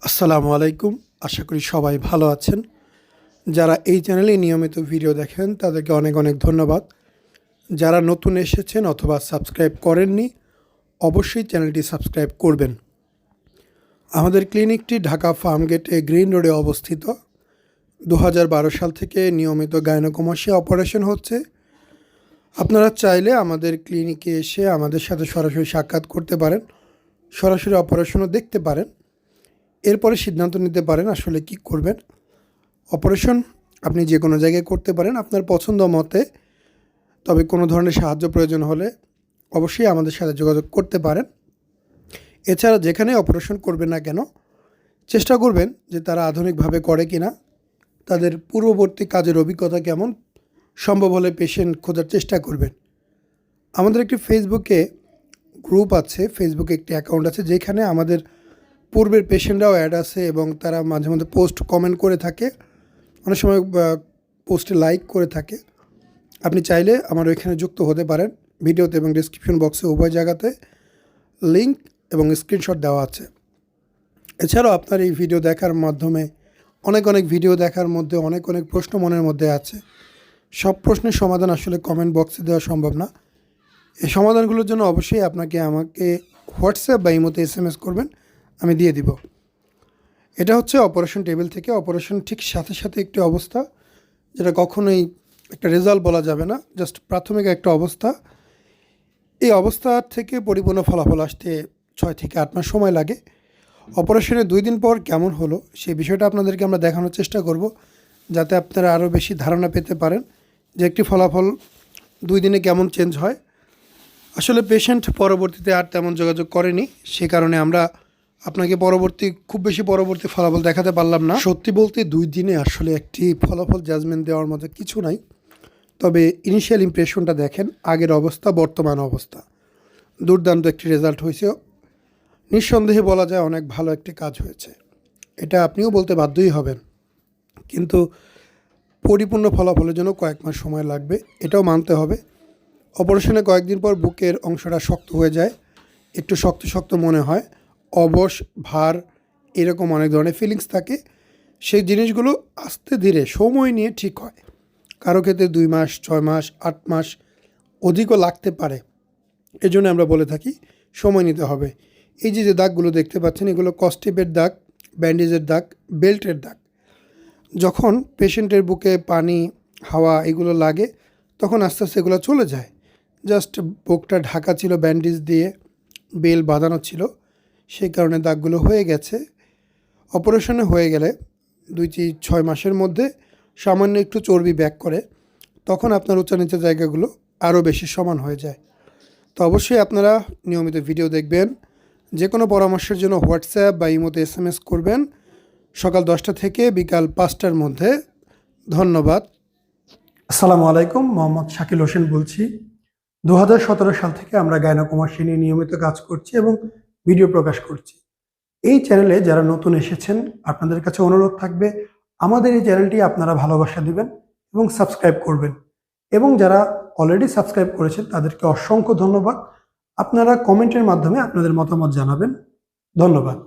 আসসালামু আলাইকুম। আশা করি সবাই ভালো আছেন। যারা এই চ্যানেলে নিয়মিত ভিডিও দেখেন তাদেরকে অনেক অনেক ধন্যবাদ। যারা নতুন এসেছেন অথবা সাবস্ক্রাইব করেননি অবশ্যই চ্যানেলটি সাবস্ক্রাইব করবেন। আমাদের ক্লিনিকটি ঢাকা ফার্মগেটে গ্রিন রোডে অবস্থিত। 2012 সাল থেকে নিয়মিত গাইনোকমাসিয়া অপারেশন হচ্ছে। আপনারা চাইলে আমাদের ক্লিনিকে এসে আমাদের সাথে সরাসরি সাক্ষাৎ করতে পারেন, সরাসরি অপারেশনও দেখতে পারেন। এরপরে সিদ্ধান্ত নিতে পারেন আসলে কি করবেন। অপারেশন আপনি যে কোনো জায়গায় করতে পারেন আপনার পছন্দ মতে। তবে কোনো ধরনের সাহায্য প্রয়োজন হলে অবশ্যই আমাদের সাথে যোগাযোগ করতে পারেন। এছাড়া যেখানে অপারেশন করবেন না কেন চেষ্টা করবেন যে তারা আধুনিকভাবে করে কিনা, তাদের পূর্ববর্তী কাজের অভিজ্ঞতা কেমন, সম্ভব হলে পেশেন্ট খোঁজার চেষ্টা করবেন। আমাদের একটি ফেসবুকে গ্রুপ আছে, ফেসবুকে একটি অ্যাকাউন্ট আছে যেখানে আমাদের পূর্বের পেশেন্টরাও অ্যাড আছে এবং তারা মাঝে মধ্যে পোস্ট কমেন্ট করে থাকে, অনেক সময় পোস্টে লাইক করে থাকে। আপনি চাইলে আমার ওইখানে যুক্ত হতে পারেন। ভিডিওতে এবং ডিসক্রিপশন বক্সে উভয় জায়গাতে লিঙ্ক এবং স্ক্রিনশট দেওয়া আছে। এছাড়াও আপনার এই ভিডিও দেখার মাধ্যমে অনেক ভিডিও দেখার মধ্যে অনেক প্রশ্ন মনের মধ্যে আছে। সব প্রশ্নের সমাধান আসলে কমেন্ট বক্সে দেওয়া সম্ভব না। এই সমাধানগুলোর জন্য অবশ্যই আমাকে হোয়াটসঅ্যাপ বা ইমোতে SMS করবেন, আমি দিয়ে দিব। এটা হচ্ছে অপারেশন টেবিল থেকে অপারেশন ঠিক সাথে একটি অবস্থা, যেটা কখনোই একটা রেজাল্ট বলা যাবে না, জাস্ট প্রাথমিক একটা অবস্থা। এই অবস্থা থেকে পরিপূর্ণ ফলাফল আসতে 6 থেকে 8 মাস সময় লাগে। অপারেশনের 2 দিন পর কেমন হলো সেই বিষয়টা আপনাদেরকে আমরা দেখানোর চেষ্টা করব, যাতে আপনারা আরও বেশি ধারণা পেতে পারেন যে একটি ফলাফল 2 দিনে কেমন চেঞ্জ হয়। আসলে পেশেন্ট পরবর্তীতে আর তেমন যোগাযোগ করেনি, সে কারণে আমরা আপনাকে খুব বেশি পরবর্তী ফলাফল দেখাতে পারলাম না। সত্যি বলতে 2 দিনে আসলে একটি ফলাফল জাজমেন্ট দেওয়ার মতো কিছু নাই। তবে ইনিশিয়াল ইমপ্রেশনটা দেখেন, আগের অবস্থা বর্তমান অবস্থা দুর্দান্ত একটি রেজাল্ট হয়েছে। নিঃসন্দেহে বলা যায় অনেক ভালো একটি কাজ হয়েছে, এটা আপনিও বলতে বাধ্যই হবেন। কিন্তু পরিপূর্ণ ফলাফলের জন্য কয়েক মাস সময় লাগবে, এটাও মানতে হবে। অপারেশনে কয়েকদিন পর বুকের অংশটা শক্ত হয়ে যায়, একটু শক্ত মনে হয়, অবশ ভার এরকম অনেক ধরনের ফিলিংস থাকে। সেই জিনিসগুলো আস্তে ধীরে সময় নিয়ে ঠিক হয়। কারো ক্ষেত্রে 2 মাস, 6 মাস, 8 মাস, অধিকও লাগতে পারে। এজন্য আমরা বলে থাকি সময় নিতে হবে। এই যে দাগগুলো দেখতে পাচ্ছেন, এগুলো কস্টিপের দাগ, ব্যান্ডেজের দাগ, বেল্টের দাগ। যখন পেশেন্টের বুকে পানি, হাওয়া এগুলো লাগে তখন আস্তে এগুলো চলে যায়। জাস্ট বুকটা ঢাকা ছিল ব্যান্ডেজ দিয়ে, বেল বাঁধানো ছিল, সেই কারণে দাগগুলো হয়ে গেছে। অপারেশনে হয়ে গেলে 2-6 মাসের মধ্যে সামান্য একটু চর্বি ব্যাক করে, তখন আপনার উঁচা নিচা জায়গাগুলো আরও বেশি সমান হয়ে যায়। তো অবশ্যই আপনারা নিয়মিত ভিডিও দেখবেন। যে কোনো পরামর্শের জন্য হোয়াটসঅ্যাপ বা ইমোতে SMS করবেন সকাল 10টা থেকে বিকাল 5টার মধ্যে। ধন্যবাদ। আসসালামু আলাইকুম, মোহাম্মদ শাকিল হোসেন বলছি। 2017 সাল থেকে আমরা গাইনোকমাসিয়া নিয়ে নিয়মিত কাজ করছি এবং ভিডিও প্রকাশ করছি। এই চ্যানেলে যারা নতুন এসেছেন আপনাদের কাছে অনুরোধ থাকবে আমাদের এই চ্যানেলটি আপনারা ভালোবাসা দিবেন এবং সাবস্ক্রাইব করবেন। এবং যারা অলরেডি সাবস্ক্রাইব করেছেন তাদেরকে অসংখ্য ধন্যবাদ। আপনারা কমেন্টের মাধ্যমে আপনাদের মতামত জানাবেন। ধন্যবাদ।